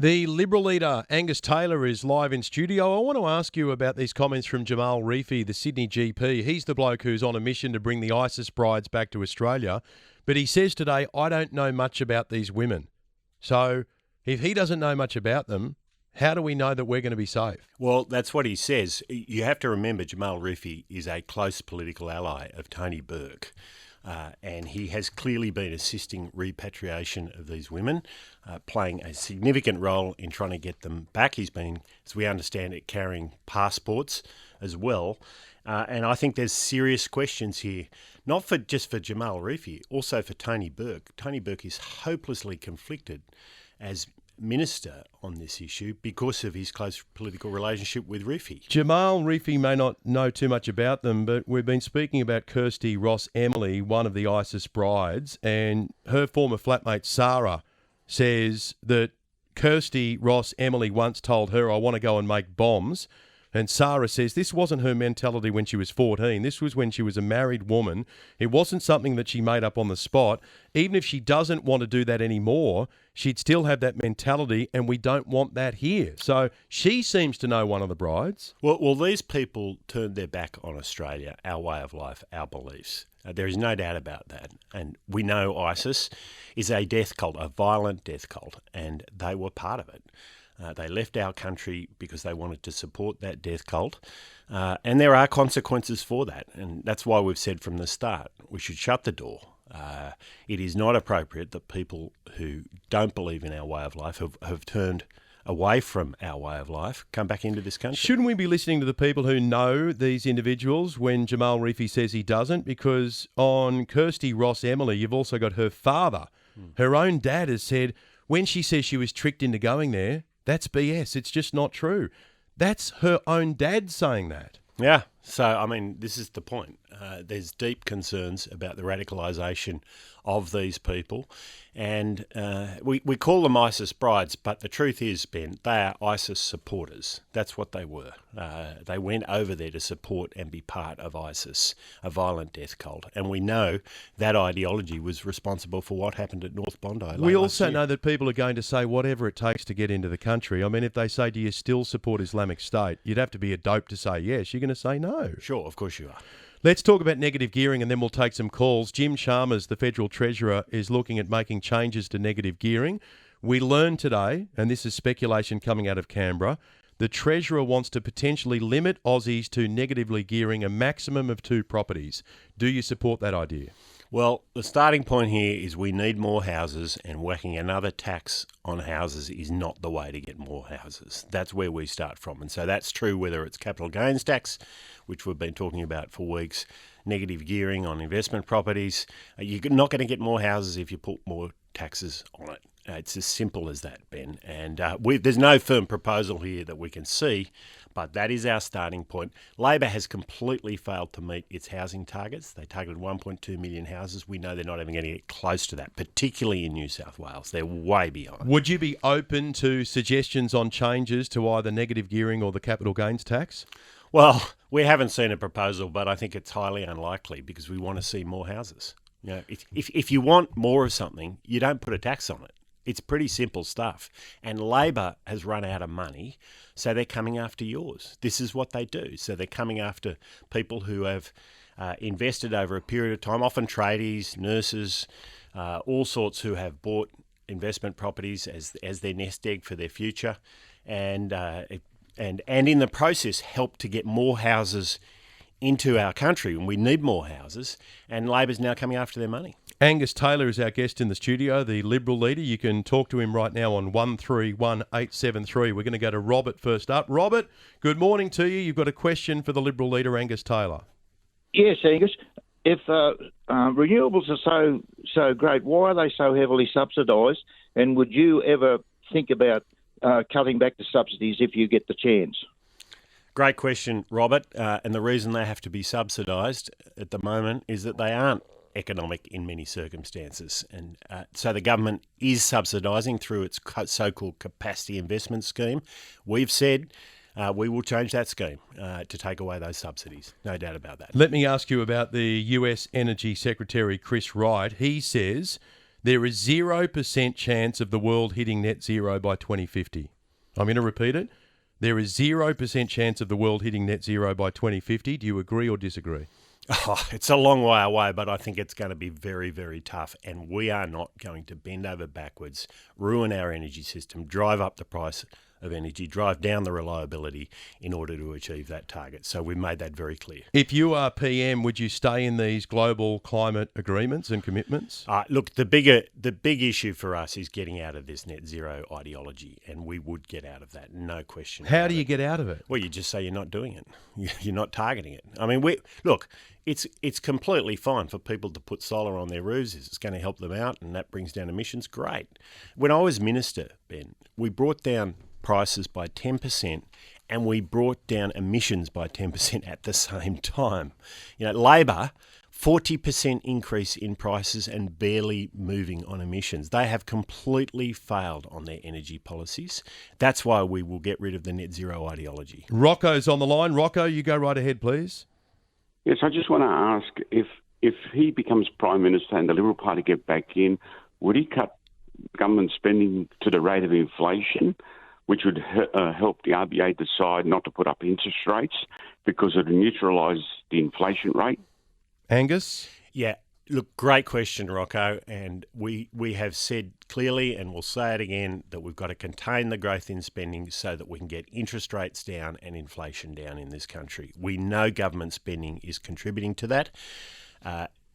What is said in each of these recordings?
The Liberal leader, Angus Taylor, is live in studio. I want to ask you about these comments from Jamal Rifi, the Sydney GP. He's the bloke who's on a mission to bring the ISIS brides back to Australia. But he says today, I don't know much about these women. So if he doesn't know much about them, how do we know that we're going to be safe? Well, that's what he says. You have to remember Jamal Rifi is a close political ally of Tony Burke. And he has clearly been assisting repatriation of these women, playing a significant role in trying to get them back. He's been, as we understand it, carrying passports as well. And I think there's serious questions here, not just for Jamal Rifi, also for Tony Burke. Tony Burke is hopelessly conflicted as minister on this issue because of his close political relationship with Rifi. Jamal Rifi may not know too much about them, but we've been speaking about Kirsty Ross Emily, one of the ISIS brides, and her former flatmate Sarah says that Kirsty Ross Emily once told her, I want to go and make bombs. And Sarah says this wasn't her mentality when she was 14. This was when she was a married woman. It wasn't something that she made up on the spot. Even if she doesn't want to do that anymore, she'd still have that mentality, and we don't want that here. So she seems to know one of the brides. Well, these people turned their back on Australia, our way of life, our beliefs. There is no doubt about that. And we know ISIS is a death cult, a violent death cult, and they were part of it. They left our country because they wanted to support that death cult. And there are consequences for that. And that's why we've said from the start, we should shut the door. It is not appropriate that people who don't believe in our way of life, have turned away from our way of life, come back into this country. Shouldn't we be listening to the people who know these individuals when Jamal Rifi says he doesn't? Because on Kirsty Ross Emily, you've also got her father. Her own dad has said when she says she was tricked into going there, that's BS. It's just not true. That's her own dad saying that. Yeah. So, I mean, this is the point. There's deep concerns about the radicalisation of these people. And we call them ISIS brides, but the truth is, Ben, they are ISIS supporters. That's what they were. They went over there to support and be part of ISIS, a violent death cult. And we know that ideology was responsible for what happened at North Bondi. We also know that people are going to say whatever it takes to get into the country. I mean, if they say, do you still support Islamic State? You'd have to be a dope to say yes. You're going to say no. Sure, of course you are. Let's talk about negative gearing and then we'll take some calls. Jim Chalmers, the Federal Treasurer, is looking at making changes to negative gearing. We learned today, and this is speculation coming out of Canberra, the Treasurer wants to potentially limit Aussies to negatively gearing a maximum of 2 properties. Do you support that idea? Well, the starting point here is we need more houses, and whacking another tax on houses is not the way to get more houses. That's where we start from. And so that's true whether it's capital gains tax, which we've been talking about for weeks, negative gearing on investment properties. You're not going to get more houses if you put more taxes on it. It's as simple as that, Ben. And there's no firm proposal here that we can see, but that is our starting point. Labor has completely failed to meet its housing targets. They targeted 1.2 million houses. We know they're not even going to get close to that, particularly in New South Wales. They're way behind. Would you be open to suggestions on changes to either negative gearing or the capital gains tax? Well, we haven't seen a proposal, but I think it's highly unlikely because we want to see more houses. You know, if you want more of something, you don't put a tax on it. It's pretty simple stuff. And Labor has run out of money, so they're coming after yours. This is what they do. So they're coming after people who have invested over a period of time, often tradies, nurses, all sorts who have bought investment properties as their nest egg for their future, and in the process help to get more houses into our country, and we need more houses, and Labor's now coming after their money. Angus Taylor is our guest in the studio, the Liberal leader. You can talk to him right now on 131873. We're going to go to Robert first up. Robert, good morning to you. You've got a question for the Liberal leader, Angus Taylor. Yes, Angus. If renewables are so great, why are they so heavily subsidised? And would you ever think about cutting back the subsidies if you get the chance? Great question, Robert. And the reason they have to be subsidised at the moment is that they aren't economic in many circumstances. And so the government is subsidising through its so-called capacity investment scheme. We've said we will change that scheme to take away those subsidies. No doubt about that. Let me ask you about the US Energy Secretary, Chris Wright. He says There is 0% chance of the world hitting net zero by 2050. I'm going to repeat it. There is 0% chance of the world hitting net zero by 2050. Do you agree or disagree? Oh, it's a long way away, but I think it's going to be very, very tough. And we are not going to bend over backwards, ruin our energy system, drive up the price of energy, drive down the reliability in order to achieve that target. So we've made that very clear. If you are PM, would you stay in these global climate agreements and commitments? Look, the big issue for us is getting out of this net zero ideology, and we would get out of that, no question. How do you get out of it? Well, you just say you're not doing it. You're not targeting it. I mean, it's completely fine for people to put solar on their roofs. It's going to help them out, and that brings down emissions. Great. When I was minister, Ben, we brought down prices by 10%, and we brought down emissions by 10% at the same time. Labor, 40% increase in prices and barely moving on emissions. They have completely failed on their energy policies. That's why we will get rid of the net zero ideology. Rocco's on the line. Rocco, you go right ahead, please. Yes, I just want to ask if he becomes Prime Minister and the Liberal Party get back in, would he cut government spending to the rate of inflation, which would help the RBA decide not to put up interest rates because it would neutralise the inflation rate? Angus? Yeah, look, great question, Rocco. And we have said clearly, and we'll say it again, that we've got to contain the growth in spending so that we can get interest rates down and inflation down in this country. We know government spending is contributing to that.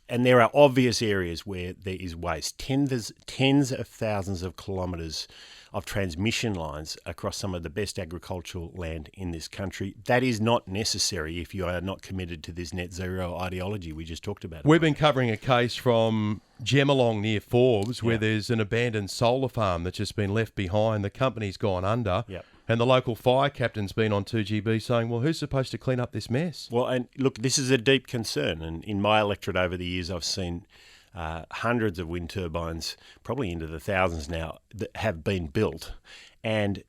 And there are obvious areas where there is waste. Tens of thousands of kilometres of transmission lines across some of the best agricultural land in this country. That is not necessary if you are not committed to this net zero ideology we just talked about. We've been covering a case from Gemelong near Forbes where there's an abandoned solar farm that's just been left behind. The company's gone under. Yep. And the local fire captain's been on 2GB saying, well, who's supposed to clean up this mess? Well, and look, this is a deep concern. And in my electorate over the years, I've seen hundreds of wind turbines, probably into the thousands now, that have been built. And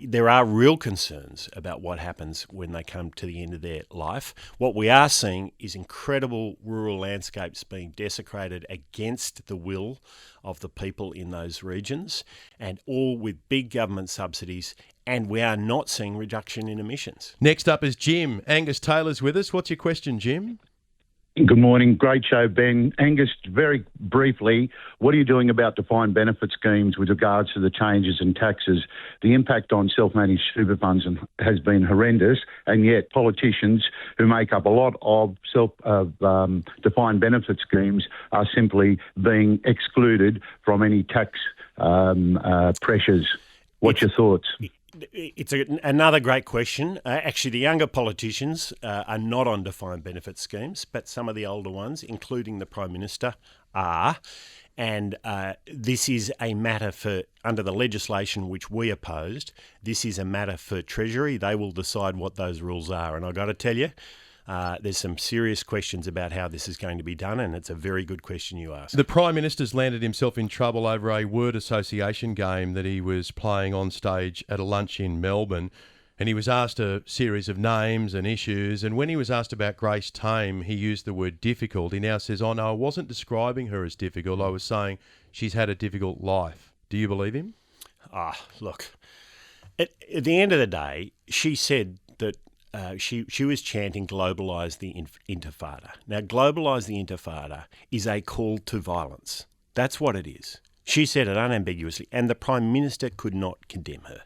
there are real concerns about what happens when they come to the end of their life. What we are seeing is incredible rural landscapes being desecrated against the will of the people in those regions, and all with big government subsidies, and we are not seeing reduction in emissions. Next up is Jim. Angus Taylor's with us. What's your question, Jim? Good morning. Great show, Ben. Angus, very briefly, what are you doing about defined benefit schemes with regards to the changes in taxes? The impact on self-managed super funds has been horrendous, and yet politicians who make up a lot of defined benefit schemes are simply being excluded from any tax pressures. What's your thoughts? It's another great question. Actually, the younger politicians are not on defined benefit schemes, but some of the older ones, including the Prime Minister, are. And this is a matter for, under the legislation which we opposed, this is a matter for Treasury. They will decide what those rules are. And I've got to tell you, there's some serious questions about how this is going to be done, and it's a very good question you ask. The Prime Minister's landed himself in trouble over a word association game that he was playing on stage at a lunch in Melbourne, and he was asked a series of names and issues, and when he was asked about Grace Tame, he used the word difficult. He now says, oh no, I wasn't describing her as difficult, I was saying she's had a difficult life. Do you believe him? Look, at the end of the day, she said that she was chanting globalise the intifada. Now, globalise the intifada is a call to violence. That's what it is. She said it unambiguously, and the Prime Minister could not condemn her.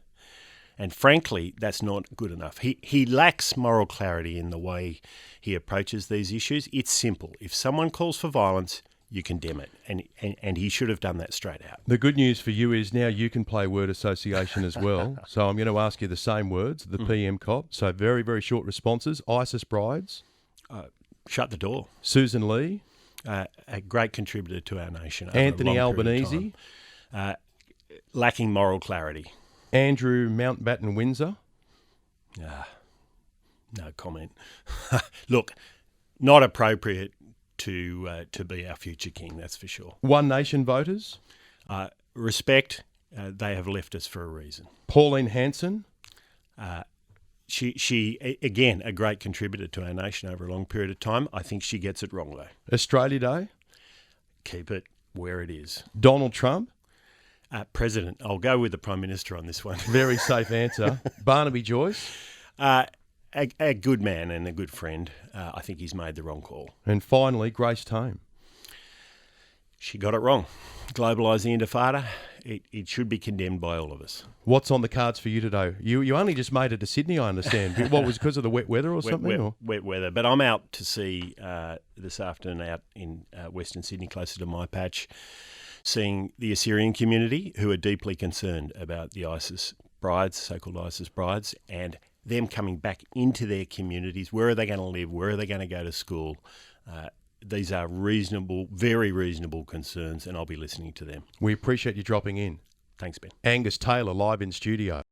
And frankly, that's not good enough. He lacks moral clarity in the way he approaches these issues. It's simple. If someone calls for violence, you condemn it. And he should have done that straight out. The good news for you is now you can play word association as well. So I'm going to ask you the same words, the PM cop. So very, very short responses. ISIS brides. Shut the door. Susan Lee. A great contributor to our nation. Anthony Albanese. Lacking moral clarity. Andrew Mountbatten Windsor. No comment. Look, not appropriate to be our future king, that's for sure. One Nation voters. Respect, they have left us for a reason. Pauline Hanson. She again, a great contributor to our nation over a long period of time. I think she gets it wrong, though. Australia Day. Keep it. where it is. Donald Trump? President. I'll go with the Prime Minister on this one. Very safe answer. Barnaby Joyce? A good man and a good friend. I think he's made the wrong call. And finally, Grace Tame? She got it wrong. Globalising intifada, it should be condemned by all of us. What's on the cards for you today? You only just made it to Sydney, I understand. What, was because of the wet weather or something? Wet weather. But I'm out to see this afternoon out in Western Sydney, closer to my patch, seeing the Assyrian community who are deeply concerned about the ISIS brides, so-called ISIS brides, and them coming back into their communities. Where are they going to live? Where are they going to go to school? These are reasonable, very reasonable concerns, and I'll be listening to them. We appreciate you dropping in. Thanks, Ben. Angus Taylor, live in studio.